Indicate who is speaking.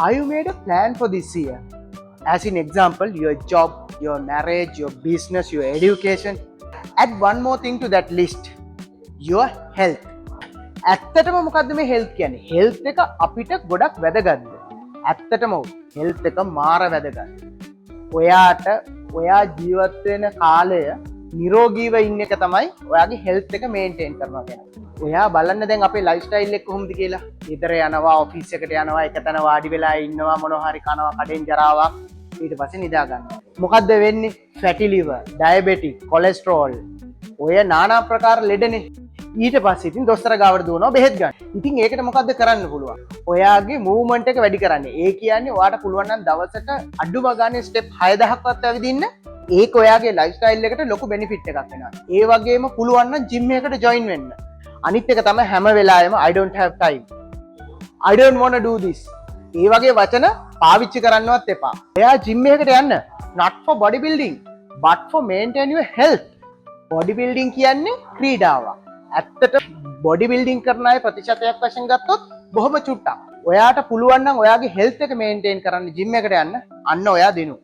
Speaker 1: Have you made a plan for this year? As in example, your job, your marriage, your business, your education. Add one more thing to that list. Your health. ඇත්තටම මොකද්ද මේ health කියන්නේ? health එක අපිට ගොඩක් වැදගත්ද? ඇත්තටම health එක මාර වැදගත්. ඔයාට ඔයා ජීවත් වෙන කාලය නිරෝගීව ඉන්න එක තමයි ඔයාගේ health එක maintain කරනවා කියන්නේ. ඔයා බලන්න දැන් අපේ lifestyle එක කොහොමද කියලා. ඊතර යනවා office එකට යනවා එක තැන වාඩි වෙලා ඉන්නවා මොනවා හරි කනවා කඩෙන් ජරාවක් ඊට පස්සේ නිදා ගන්නවා. මොකද්ද වෙන්නේ? fatty liver, diabetic, cholesterol ඔය নানা ප්‍රකාර ලෙඩනේ. ඊට පස්සේ ඉතින් දොස්තර ගාවට දුවනවා බෙහෙත් ගන්න. ඉතින් ඒකට මොකද්ද කරන්න පුළුවන්? ඔයාගේ මූව්මන්ට් එක වැඩි කරන්න. ඒ කියන්නේ ඔයාට පුළුවන් නම් දවසට අඩුම ගානේ ස්ටෙප් 6000ක්වත් ඇවිදින්න. ඒක ඔයාගේ ලයිෆ්ස්ටයිල් එකට ලොකු බෙනිෆිට් එකක් වෙනවා. ඒ වගේම පුළුවන් නම් ජිම් එකකට ජොයින් වෙන්න. අනිත් එක තමයි හැම වෙලාවෙම I don't have time. I don't want to do this. ඒ වගේ වචන පාවිච්චි කරන්නවත් එපා. එයා ජිම් එකකට යන්න. Not for body building, but for maintain your health. body building කියන්නේ ක්‍රීඩාවක්. ඇත්තට බොඩි බිල්ඩින් කරන අය ප්‍රතිශතයක් වශයෙන් ගත්තොත් බොහොම චුට්ටක්. ඔයාට පුළුවන් නම් ඔයාගේ හෙල්ත් එක මේන්ටේන් කරන්න ජිම් එකට යන්න. අන්න ඔයා දිනු.